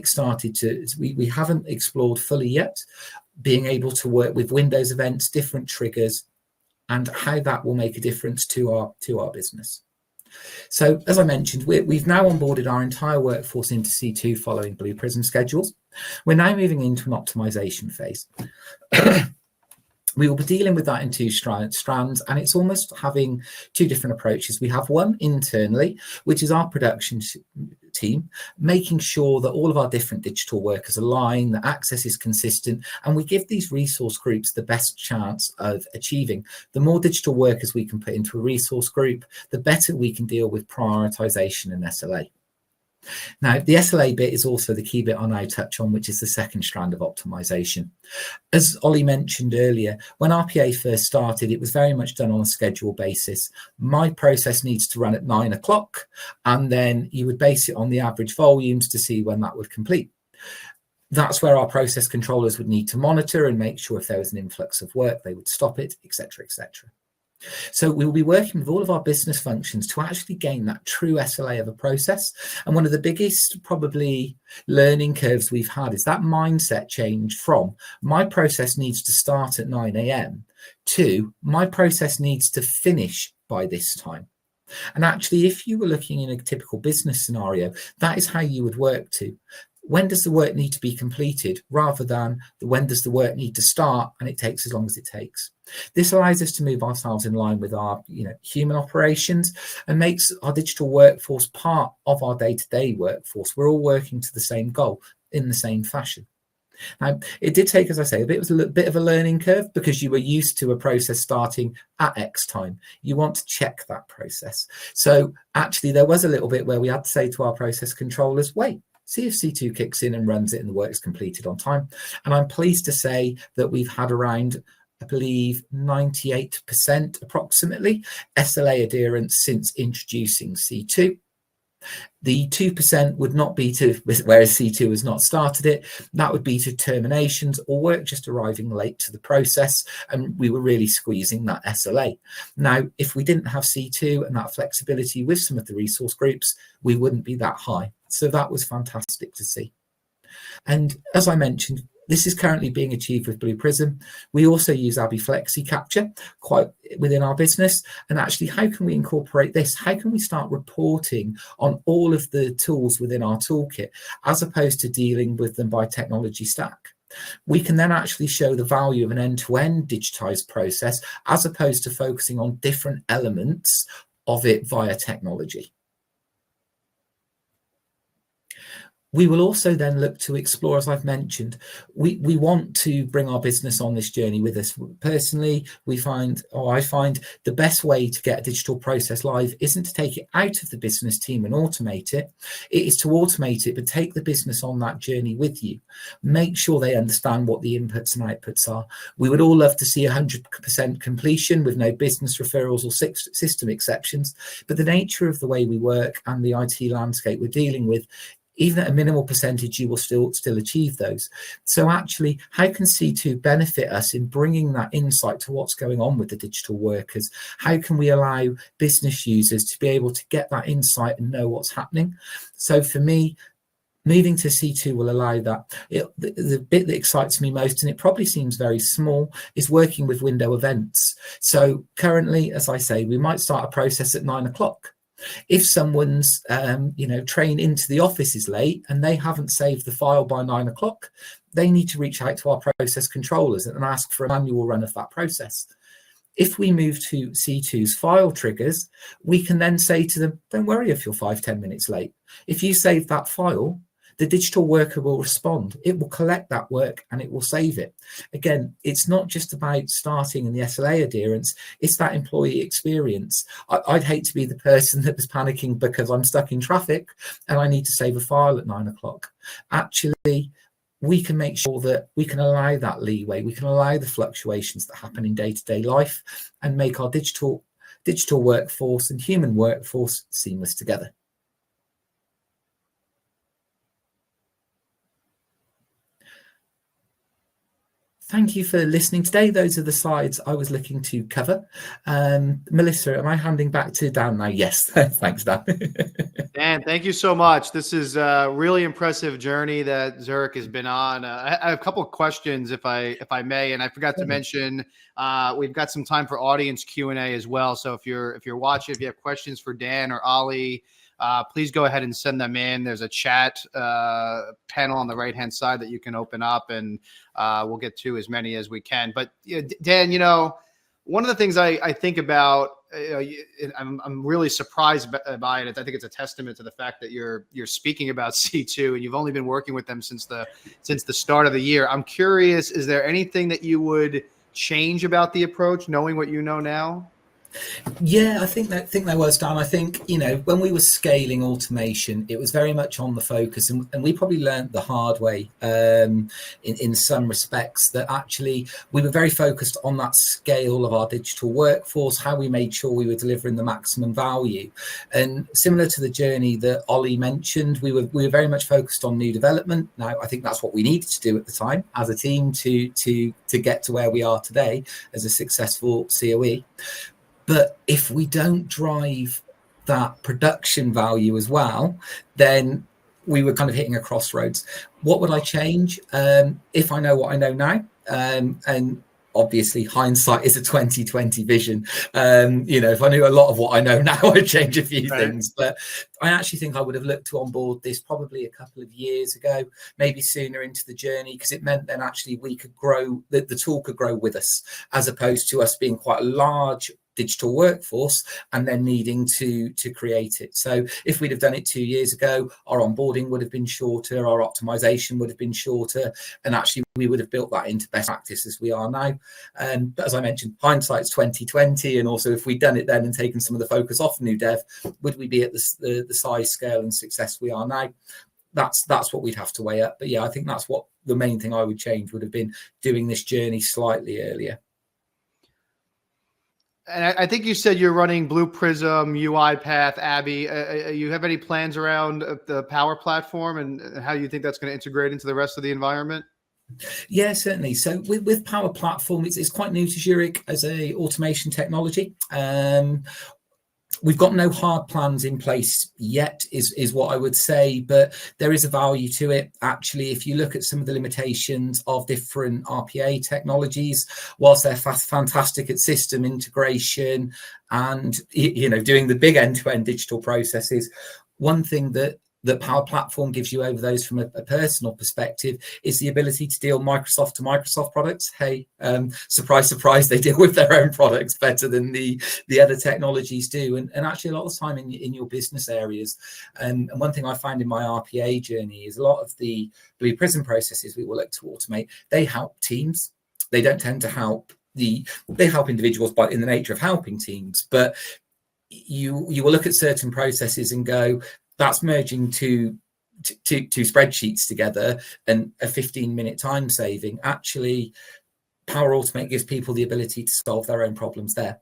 we haven't explored fully yet being able to work with Windows events, different triggers, and how that will make a difference to our business. So, as I mentioned, we've now onboarded our entire workforce into C2 following Blue Prism schedules. We're now moving into an optimization phase. We will be dealing with that in 2 strands, and it's almost having 2 different approaches. We have one internally, which is our production team, making sure that all of our different digital workers align, that access is consistent, and we give these resource groups the best chance of achieving. The more digital workers we can put into a resource group, the better we can deal with prioritization and SLA. Now, the SLA bit is also the key bit I'll now touch on, which is the second strand of optimization. As Ollie mentioned earlier, when RPA first started, it was very much done on a schedule basis. My process needs to run at 9 o'clock, and then you would base it on the average volumes to see when that would complete. That's where our process controllers would need to monitor and make sure if there was an influx of work, they would stop it, etc., etc. So we'll be working with all of our business functions to actually gain that true SLA of a process. And one of the biggest probably learning curves we've had is that mindset change from my process needs to start at 9 a.m. to my process needs to finish by this time. And actually, if you were looking in a typical business scenario, that is how you would work to. When does the work need to be completed rather than when does the work need to start and it takes as long as it takes. This allows us to move ourselves in line with our human operations and makes our digital workforce part of our day-to-day workforce. We're all working to the same goal in the same fashion. Now, it did take, as I say, a bit of a learning curve because you were used to a process starting at X time. You want to check that process. So actually, there was a little bit where we had to say to our process controllers, wait, see if C2 kicks in and runs it and the work is completed on time. And I'm pleased to say that we've had around, I believe, 98% approximately SLA adherence since introducing C2. The 2% would not be to, whereas C2 has not started it, that would be to terminations or work just arriving late to the process, and we were really squeezing that SLA. Now, if we didn't have C2 and that flexibility with some of the resource groups, we wouldn't be that high. So that was fantastic to see. And as I mentioned, This is currently being achieved with Blue Prism. We also use ABBYY Flexi Capture quite within our business. And actually, how can we incorporate this? How can we start reporting on all of the tools within our toolkit, as opposed to dealing with them by technology stack? We can then actually show the value of an end-to-end digitized process, as opposed to focusing on different elements of it via technology. We will also then look to explore, as I've mentioned, we want to bring our business on this journey with us. Personally, I find the best way to get a digital process live isn't to take it out of the business team and automate it. It is to automate it, but take the business on that journey with you. Make sure they understand what the inputs and outputs are. We would all love to see 100% completion with no business referrals or system exceptions, but the nature of the way we work and the IT landscape we're dealing with, even at a minimal percentage, you will still achieve those. So actually, how can C2 benefit us in bringing that insight to what's going on with the digital workers? How can we allow business users to be able to get that insight and know what's happening? So for me, moving to C2 will allow that. The bit that excites me most, and it probably seems very small, is working with window events. So currently, as I say, we might start a process at 9 o'clock. If someone's train into the office is late and they haven't saved the file by 9 o'clock, they need to reach out to our process controllers and ask for a manual run of that process. If we move to C2's file triggers, we can then say to them, don't worry if you're 5-10 minutes late. If you save that file, the digital worker will respond. It will collect that work and it will save it. Again, it's not just about starting in the SLA adherence, it's that employee experience. I'd hate to be the person that was panicking because I'm stuck in traffic and I need to save a file at 9 o'clock. Actually, we can make sure that we can allow that leeway. We can allow the fluctuations that happen in day-to-day life and make our digital workforce and human workforce seamless together. Thank you for listening today. Those are the slides I was looking to cover. Melissa, am I handing back to Dan now? Yes, thanks, Dan. Dan, thank you so much. This is a really impressive journey that Zurich has been on. I have a couple of questions, if I may, and I forgot to mention we've got some time for audience Q&A as well. So if you're watching, if you have questions for Dan or Ali, please go ahead and send them in. There's a chat panel on the right-hand side that you can open up, and we'll get to as many as we can. But Dan, one of the things I think about, I'm really surprised by it. I think it's a testament to the fact that you're speaking about C2 and you've only been working with them since the start of the year. I'm curious, is there anything that you would change about the approach, knowing what you know now? Yeah, I think there was, Dan. I think, when we were scaling automation, it was very much on the focus, and we probably learned the hard way in some respects, that actually we were very focused on that scale of our digital workforce, how we made sure we were delivering the maximum value. And similar to the journey that Ollie mentioned, we were very much focused on new development. Now, I think that's what we needed to do at the time as a team to get to where we are today as a successful COE. But if we don't drive that production value as well, then we were kind of hitting a crossroads. What would I change? If I know what I know now, and obviously hindsight is a 2020 vision. If I knew a lot of what I know now, I'd change a few things. But I actually think I would have looked to onboard this probably a couple of years ago, maybe sooner into the journey, because it meant then actually we could grow, the tool could grow with us, as opposed to us being quite a large digital workforce and then needing to create it. So if we'd have done it 2 years ago, our onboarding would have been shorter, our optimization would have been shorter, and actually we would have built that into best practice as we are now. But as I mentioned, hindsight's 2020, and also if we'd done it then and taken some of the focus off new dev, would we be at the size, scale and success we are now? That's what we'd have to weigh up. But yeah, I think that's what the main thing I would change would have been, doing this journey slightly earlier. And I think you said you're running Blue Prism, UiPath, ABBYY. You have any plans around the Power Platform and how you think that's going to integrate into the rest of the environment? Yeah, certainly. So with Power Platform, it's quite new to Zurich as a automation technology. We've got no hard plans in place yet, is what I would say, but there is a value to it. Actually, if you look at some of the limitations of different RPA technologies, whilst they're fantastic at system integration and doing the big end-to-end digital processes, one thing that Power Platform gives you over those from a personal perspective is the ability to deal Microsoft to Microsoft products. Hey, surprise, surprise, they deal with their own products better than the other technologies do. And actually a lot of the time in your business areas. And one thing I find in my RPA journey is a lot of the Blue Prism processes we will look to automate, they help teams. They don't tend to help they help individuals by in the nature of helping teams, but you will look at certain processes and go, that's merging two spreadsheets together and a 15-minute time saving. Actually, Power Automate gives people the ability to solve their own problems there.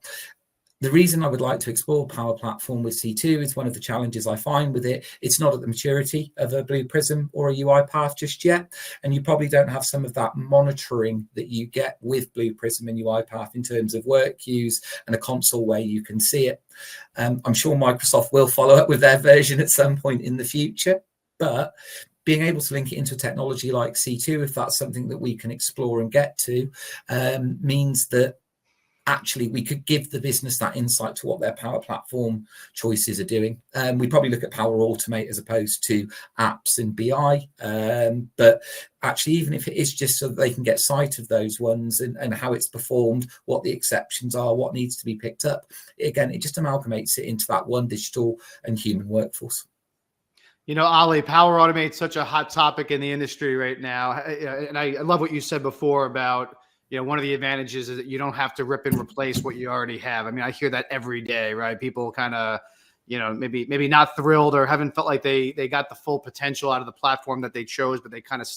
The reason I would like to explore Power Platform with C2 is one of the challenges I find with it. It's not at the maturity of a Blue Prism or a UiPath just yet. And you probably don't have some of that monitoring that you get with Blue Prism and UiPath in terms of work queues and a console where you can see it. I'm sure Microsoft will follow up with their version at some point in the future, but being able to link it into a technology like C2, if that's something that we can explore and get to, means that actually we could give the business that insight to what their Power Platform choices are doing. We probably look at Power Automate as opposed to apps and BI, but actually even if it is just so that they can get sight of those ones and how it's performed, what the exceptions are, what needs to be picked up, again, it just amalgamates it into that one digital and human workforce. Ali, Power Automate's such a hot topic in the industry right now. And I love what you said before about, one of the advantages is that you don't have to rip and replace what you already have. I mean, I hear that every day, right? People kind of, maybe not thrilled or haven't felt like they got the full potential out of the platform that they chose, but they kind of,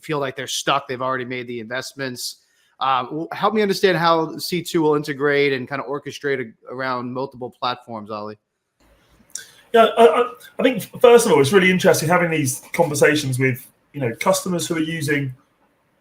feel like they're stuck. They've already made the investments. Help me understand how C2 will integrate and kind of orchestrate around multiple platforms, Ali. Yeah, I think first of all, it's really interesting having these conversations with customers who are using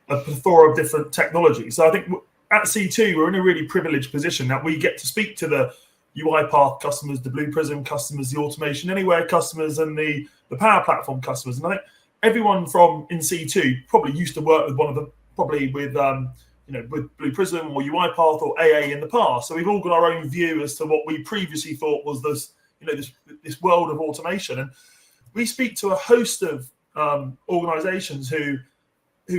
a plethora of different technologies. So I think at C2 we're in a really privileged position that we get to speak to the UiPath customers, the Blue Prism customers, the Automation Anywhere customers, and the Power Platform customers. And I think everyone from in C2 probably used to work with with Blue Prism or UiPath or AA in the past. So we've all got our own view as to what we previously thought was this world of automation. And we speak to a host of organizations who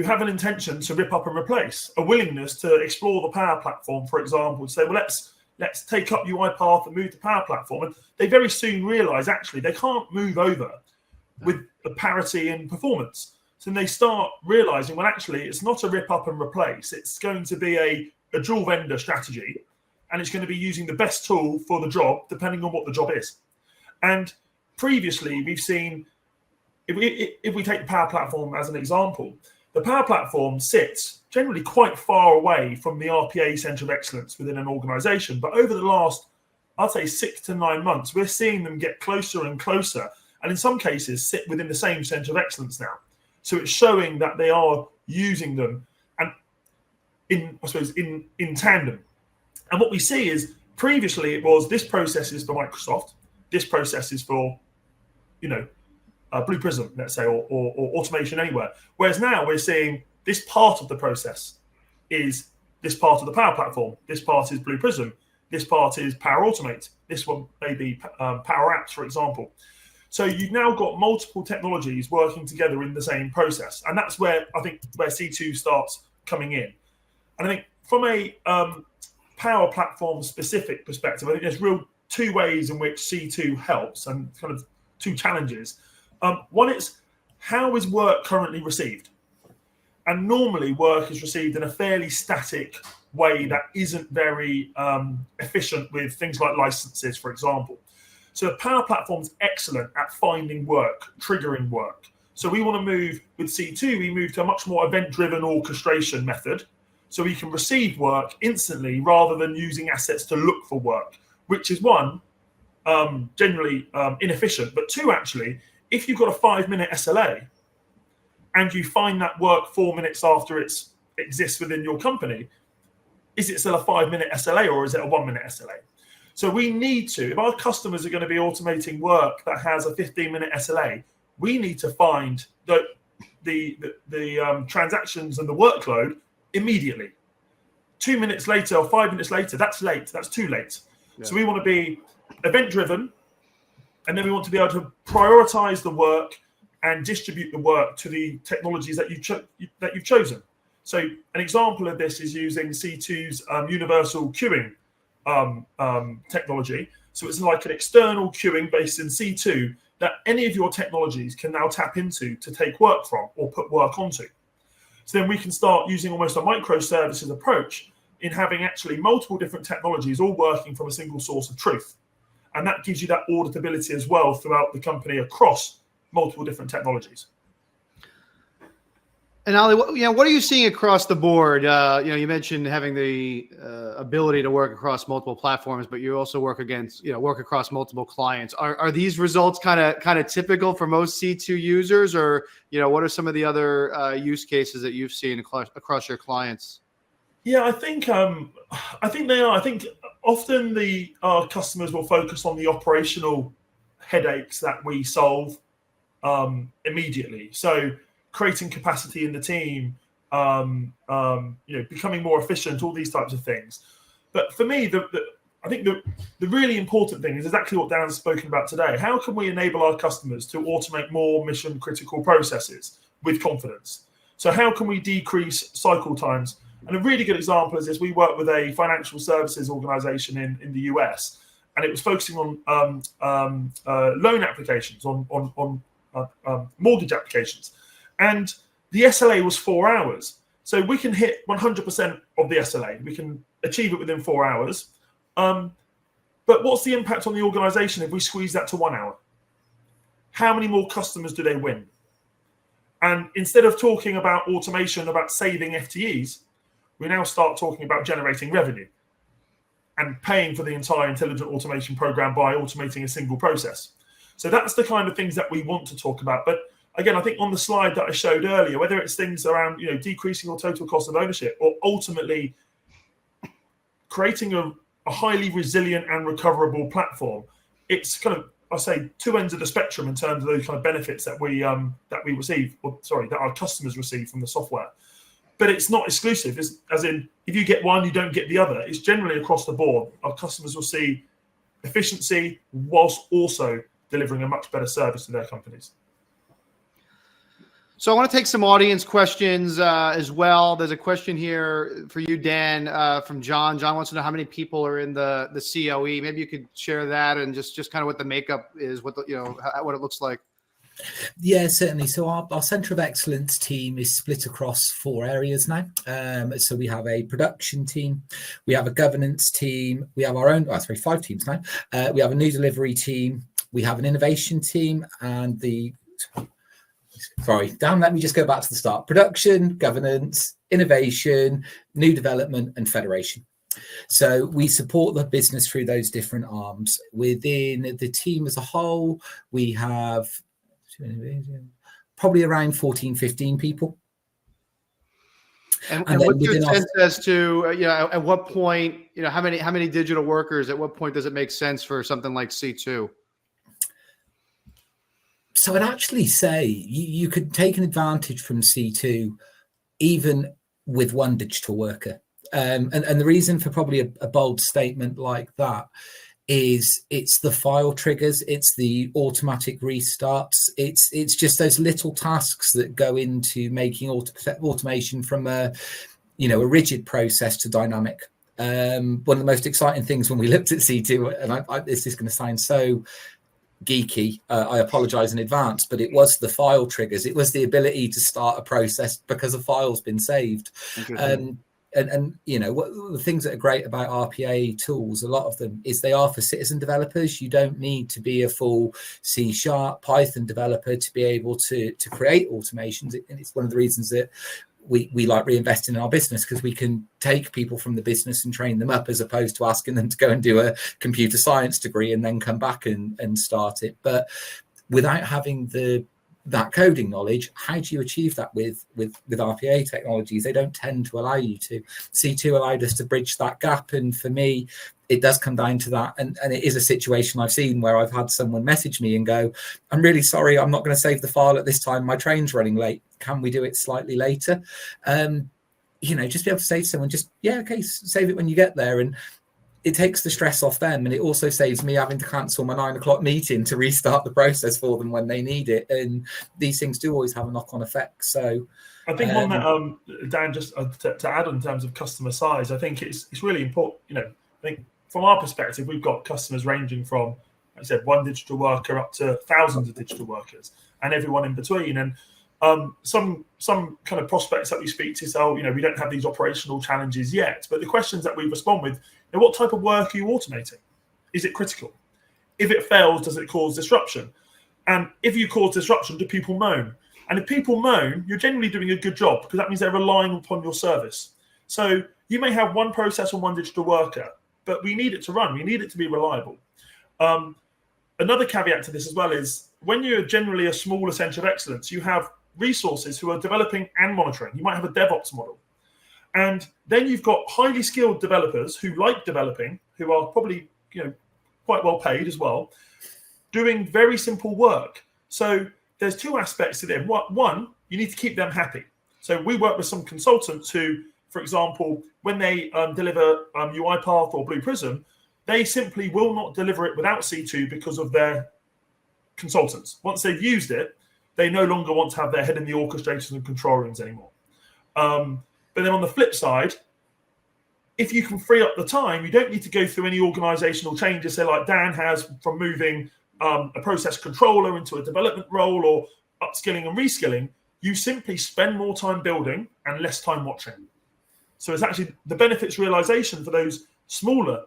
have an intention to rip up and replace, a willingness to explore the Power Platform, for example, to say, well, let's take up UiPath and move to Power Platform. And they very soon realize actually they can't move over with the parity in performance. So then they start realizing, well, actually, it's not a rip up and replace. It's going to be a dual vendor strategy, and it's going to be using the best tool for the job, depending on what the job is. And previously, we've seen, if we take the Power Platform as an example, the Power Platform sits generally quite far away from the RPA Centre of Excellence within an organisation. But over the last, I'd say 6 to 9 months, we're seeing them get closer and closer, and in some cases sit within the same Centre of Excellence now. So it's showing that they are using them and in tandem. And what we see is previously it was this process is for Microsoft, this process is for, Blue Prism, let's say, or Automation Anywhere. Whereas now we're seeing this part of the process is this part of the Power Platform. This part is Blue Prism. This part is Power Automate. This one may be Power Apps, for example. So you've now got multiple technologies working together in the same process. And that's where I think where C2 starts coming in. And I think from a Power Platform specific perspective, I think there's real two ways in which C2 helps and kind of two challenges. One is, how is work currently received? And normally work is received in a fairly static way that isn't very efficient with things like licenses, for example. So the Power Platform's excellent at finding work, triggering work. So we want to move with C2, we move to a much more event-driven orchestration method. So we can receive work instantly rather than using assets to look for work, which is one, generally inefficient, but two, actually, if you've got a 5-minute SLA and you find that work 4 minutes after it exists within your company, is it still a 5-minute SLA or is it a 1-minute SLA? So we need to, if our customers are going to be automating work that has a 15-minute SLA, we need to find the transactions and the workload immediately. 2 minutes later or 5 minutes later, that's late. That's too late. Yeah. So we want to be event-driven, and then we want to be able to prioritize the work and distribute the work to the technologies that you've chosen. So an example of this is using C2's universal queuing technology. So it's like an external queuing based in C2 that any of your technologies can now tap into to take work from or put work onto. So then we can start using almost a microservices approach in having actually multiple different technologies all working from a single source of truth. And that gives you that auditability as well throughout the company across multiple different technologies. And Ali, what are you seeing across the board? You mentioned having the ability to work across multiple platforms, but you also work across multiple clients. Are these results kind of typical for most C2 users, or what are some of the other use cases that you've seen across your clients? Yeah, I think they are. I think often our customers will focus on the operational headaches that we solve immediately. So creating capacity in the team, becoming more efficient, all these types of things. But for me, I think the really important thing is exactly what Dan's spoken about today. How can we enable our customers to automate more mission critical processes with confidence? So how can we decrease cycle times? And a really good example is this: we work with a financial services organization in the US, and it was focusing on loan applications, on mortgage applications. And the SLA was 4 hours. So we can hit 100% of the SLA. We can achieve it within 4 hours. But what's the impact on the organization if we squeeze that to 1 hour? How many more customers do they win? And instead of talking about automation, about saving FTEs, we now start talking about generating revenue and paying for the entire intelligent automation program by automating a single process. So that's the kind of things that we want to talk about. But again, I think on the slide that I showed earlier, whether it's things around decreasing your total cost of ownership, or ultimately creating a highly resilient and recoverable platform, it's kind of, I say, two ends of the spectrum in terms of those kind of benefits that we receive, that our customers receive from the software. But it's not exclusive, as in if you get one, you don't get the other. It's generally across the board. Our customers will see efficiency whilst also delivering a much better service to their companies. So I want to take some audience questions as well. There's a question here for you, Dan, from John. John wants to know how many people are in the COE. Maybe you could share that and just kind of what the makeup is, what it looks like. Yeah, certainly. So our Centre of Excellence team is split across 4 areas now. So we have a production team, we have a governance team, we have our own, 5 teams now. We have a new delivery team, we have an innovation team, and Dan, let me just go back to the start. Production, governance, innovation, new development, and federation. So we support the business through those different arms. Within the team as a whole, we have probably around 14, 15 people. And what's your sense as to, at what point, how many digital workers, at what point does it make sense for something like C2? So I'd actually say you could take an advantage from C2 even with one digital worker. And the reason for probably a bold statement like that is it's the file triggers, it's the automatic restarts, it's just those little tasks that go into making automation from a rigid process to dynamic. One of the most exciting things when we looked at C2, and this is going to sound so geeky, I apologize in advance, but it was the file triggers. It was the ability to start a process because a file's been saved. And what the things that are great about RPA tools, a lot of them is they are for citizen developers. You don't need to be a full C# Python developer to be able to create automations. And it's one of the reasons that we like reinvesting in our business, because we can take people from the business and train them up, as opposed to asking them to go and do a computer science degree and then come back and start it. But without having that coding knowledge, how do you achieve that with RPA technologies? They don't tend to allow you to. C2 allowed us to bridge that gap, and for me, it does come down to that. And it is a situation I've seen where I've had someone message me and go, I'm really sorry, I'm not going to save the file at this time. My train's running late. Can we do it slightly later? Just be able to say to someone, okay, save it when you get there. And it takes the stress off them. And it also saves me having to cancel my 9 o'clock meeting to restart the process for them when they need it. And these things do always have a knock-on effect. So I think on that, Dan, just to add on in terms of customer size, I think it's really important. I think from our perspective, we've got customers ranging from, like I said, one digital worker up to thousands of digital workers and everyone in between. And some kind of prospects that we speak to say, we don't have these operational challenges yet. But the questions that we respond with, what type of work are you automating? Is it critical? If it fails, does it cause disruption? And if you cause disruption, do people moan? And if people moan, you're generally doing a good job because that means they're relying upon your service. So you may have one process on one digital worker, but we need it to run. We need it to be reliable. Another caveat to this as well is when you're generally a smaller centre of excellence, you have resources who are developing and monitoring. You might have a DevOps model. And then you've got highly skilled developers who like developing, who are probably quite well paid as well, doing very simple work. So there's two aspects to them. One, you need to keep them happy. So we work with some consultants who, for example, when they deliver UiPath or Blue Prism, they simply will not deliver it without C2 because of their consultants. Once they've used it, they no longer want to have their head in the orchestrators and control rooms anymore. But then on the flip side, if you can free up the time, you don't need to go through any organizational changes, say like Dan has from moving a process controller into a development role or upskilling and reskilling. You simply spend more time building and less time watching. So it's actually the benefits realization for those smaller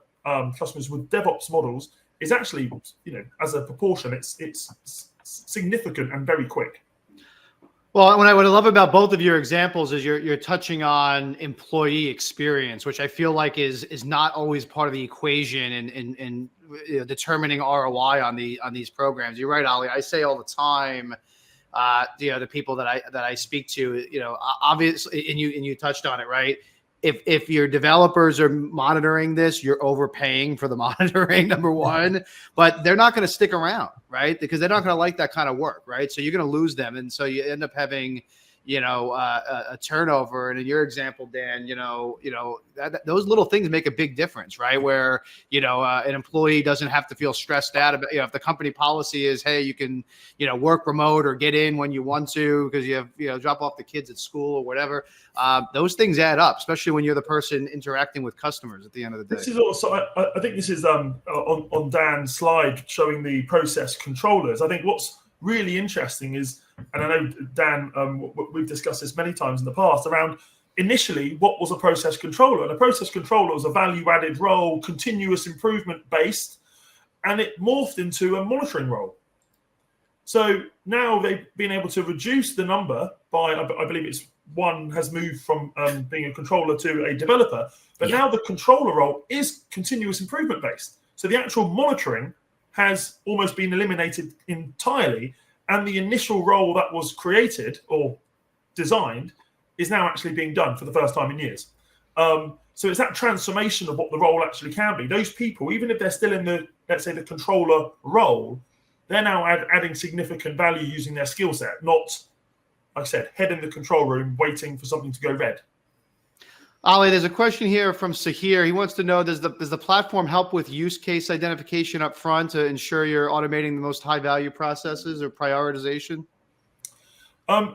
customers with DevOps models is actually, as a proportion, it's significant and very quick. Well, what I love about both of your examples is you're touching on employee experience, which I feel like is not always part of the equation in determining ROI on these programs. You're right, Ali. I say all the time, the people that I speak to, obviously, and you touched on it, right? If your developers are monitoring this, you're overpaying for the monitoring, number one, but they're not going to stick around, right? Because they're not going to like that kind of work, right? So you're going to lose them. And so you end up having, a turnover. And in your example, Dan, those little things make a big difference, right? Where, an employee doesn't have to feel stressed out about, if the company policy is, hey, you can, work remote or get in when you want to, because you have, drop off the kids at school or whatever. Those things add up, especially when you're the person interacting with customers at the end of the day. This is also, I think this is on Dan's slide showing the process controllers. I think what's really interesting is, and I know, Dan, we've discussed this many times in the past, around initially what was a process controller. And a process controller was a value-added role, continuous improvement based, and it morphed into a monitoring role. So now they've been able to reduce the number by, I believe it's one has moved from being a controller to a developer, but now the controller role is continuous improvement based. So the actual monitoring has almost been eliminated entirely, and the initial role that was created or designed is now actually being done for the first time in years. So it's that transformation of what the role actually can be. Those people, even if they're still in the, let's say, the controller role, they're now adding significant value using their skill set, not, like I said, head in the control room waiting for something to go red. Ali, there's a question here from Sahir. He wants to know, does the platform help with use case identification up front to ensure you're automating the most high value processes or prioritization?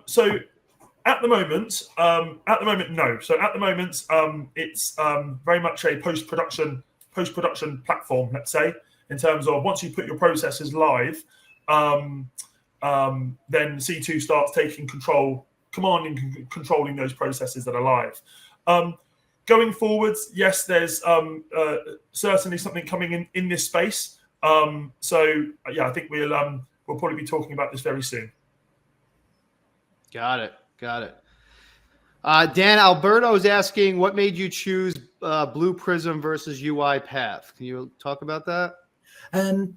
So at the moment, no. So at the moment, it's very much a post-production platform, let's say, in terms of once you put your processes live, then C2 starts taking commanding and controlling those processes that are live. Going forwards, yes, there's certainly something coming in this space. So yeah, I think we'll probably be talking about this very soon. Got it. Dan, Alberto is asking, what made you choose Blue Prism versus UiPath? Can you talk about that?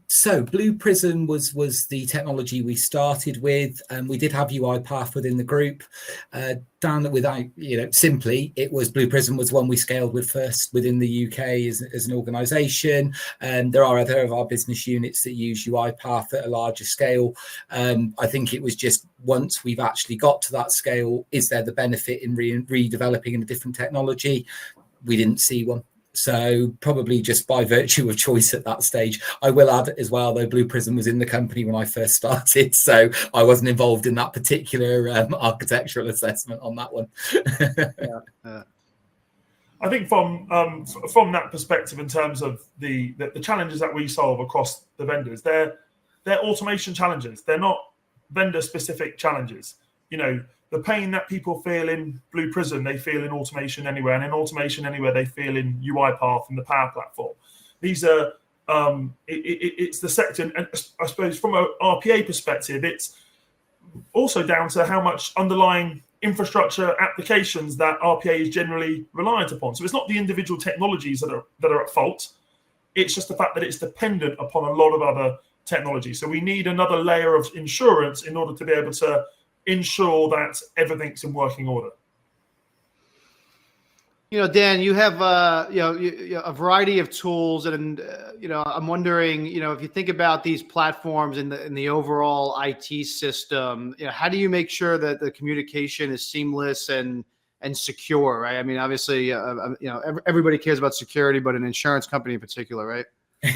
So Blue Prism was the technology we started with, and we did have UiPath within the group. Dan, without simply, it was Blue Prism was one we scaled with first within the UK as an organisation. There are other of our business units that use UiPath at a larger scale. I think it was just once we've actually got to that scale, is there the benefit in redeveloping in a different technology? We didn't see one. So probably just by virtue of choice at that stage. I will add as well, though, Blue Prism was in the company when I first started, so I wasn't involved in that particular architectural assessment on that one. I think from that perspective, in terms of the challenges that we solve across the vendors, they're automation challenges. They're not vendor-specific challenges. The pain that people feel in Blue Prism, they feel in Automation Anywhere, and in Automation Anywhere, they feel in UiPath and the Power Platform. These are it's the sector, and I suppose from an RPA perspective, it's also down to how much underlying infrastructure applications that RPA is generally reliant upon. So it's not the individual technologies that are at fault. It's just the fact that it's dependent upon a lot of other technologies. So we need another layer of insurance in order to be able to ensure that everything's in working order. Dan, you have a variety of tools, and I'm wondering, if you think about these platforms in the overall IT system, how do you make sure that the communication is seamless and secure, right? I mean, obviously, everybody cares about security, but an insurance company in particular, right?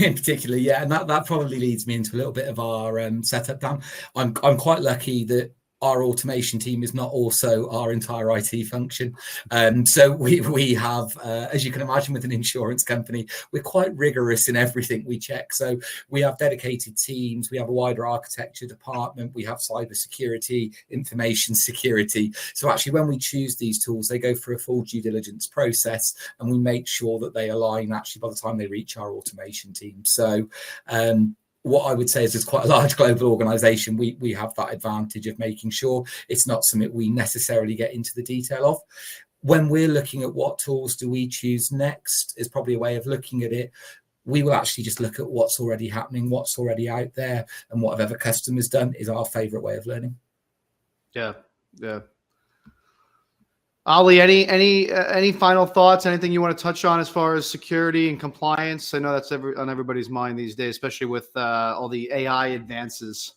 In particular, yeah, and that probably leads me into a little bit of our setup, Dan. I'm quite lucky that our automation team is not also our entire IT function. So we have, as you can imagine with an insurance company, we're quite rigorous in everything we check. So we have dedicated teams, we have a wider architecture department, we have cybersecurity, information security. So actually when we choose these tools, they go through a full due diligence process, and we make sure that they align actually by the time they reach our automation team. So what I would say is, it's quite a large global organization. We have that advantage of making sure it's not something we necessarily get into the detail of. When we're looking at what tools do we choose next, is probably a way of looking at it. We will actually just look at what's already happening, what's already out there, and what have other customers done is our favorite way of learning. Yeah. Ali, any final thoughts? Anything you want to touch on as far as security and compliance? I know that's on everybody's mind these days, especially with all the AI advances.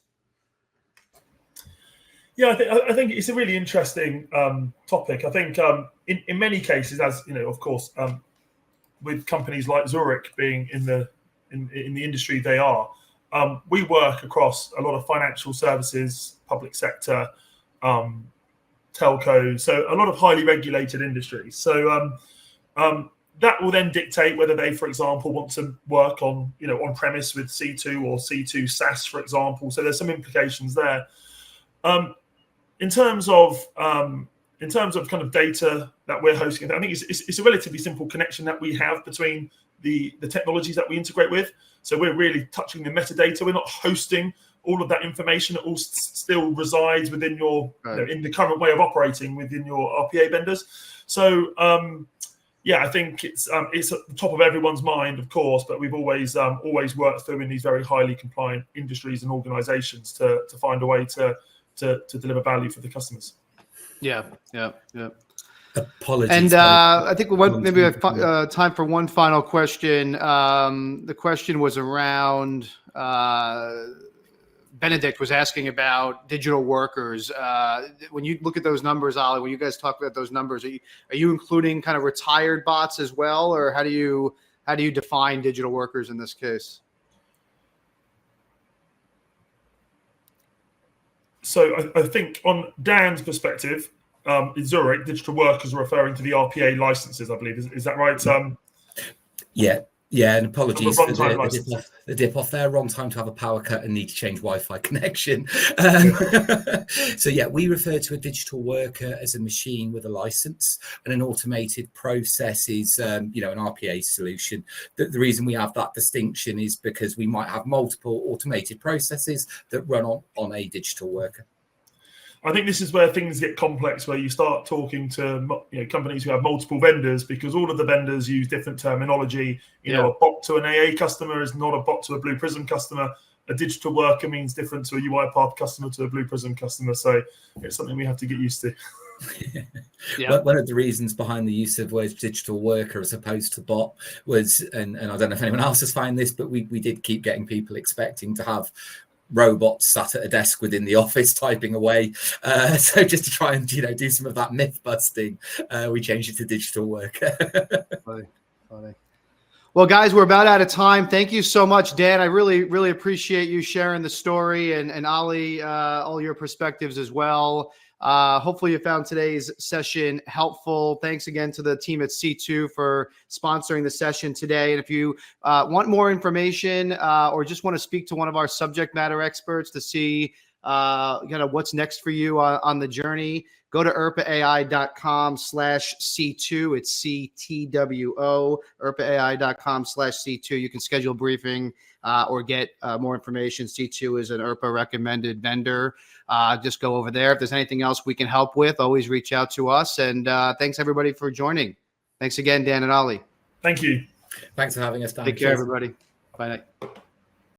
Yeah, I think it's a really interesting topic. I think in many cases, as of course, with companies like Zurich being in the industry they are, we work across a lot of financial services, public sector, telco, so a lot of highly regulated industries. So that will then dictate whether they, for example, want to work on on premise with C2 or C2 SaaS, for example. So there's some implications there. In terms of kind of data that we're hosting, I think it's a relatively simple connection that we have between the technologies that we integrate with. So we're really touching the metadata. We're not hosting all of that information. It all still resides within your in the current way of operating within your RPA vendors. So I think it's at the top of everyone's mind, of course, but we've always worked through in these very highly compliant industries and organizations to find a way to deliver value for the customers. Yeah. Apologies. And I think maybe we have time for one final question. The question was around Benedict was asking about digital workers. When you look at those numbers, Ali, when you guys talk about those numbers, are you including kind of retired bots as well, or how do you define digital workers in this case? So I think on Dan's perspective, in Zurich, digital workers are referring to the RPA licenses, I believe. Is that right? Yeah, and apologies for the dip off there. Wrong time to have a power cut and need to change Wi-Fi connection. So yeah, we refer to a digital worker as a machine with a license, and an automated process is an RPA solution. The reason we have that distinction is because we might have multiple automated processes that run on a digital worker. I think this is where things get complex, where you start talking to companies who have multiple vendors, because all of the vendors use different terminology. You know, a bot to an AA customer is not a bot to a Blue Prism customer. A digital worker means different to a UiPath customer to a Blue Prism customer. So it's something we have to get used to. One of the reasons behind the use of words digital worker as opposed to bot was, and I don't know if anyone else has found this, but we did keep getting people expecting to have robots sat at a desk within the office typing away. So just to try and do some of that myth busting, we changed it to digital worker. Funny. Well, guys, we're about out of time. Thank you so much, Dan. I really, really appreciate you sharing the story, and Ali, all your perspectives as well. Hopefully you found today's session helpful. Thanks again to the team at C2 for sponsoring the session today. And if you want more information or just want to speak to one of our subject matter experts to see what's next for you on the journey, go to IRPAai.com/C2. It's CTWO, IRPAai.com/C2. You can schedule a briefing or get more information. C2 is an IRPA recommended vendor. Just go over there. If there's anything else we can help with, always reach out to us. And thanks, everybody, for joining. Thanks again, Dan and Ali. Thank you. Thanks for having us, Dan. Take care, everybody. Bye night.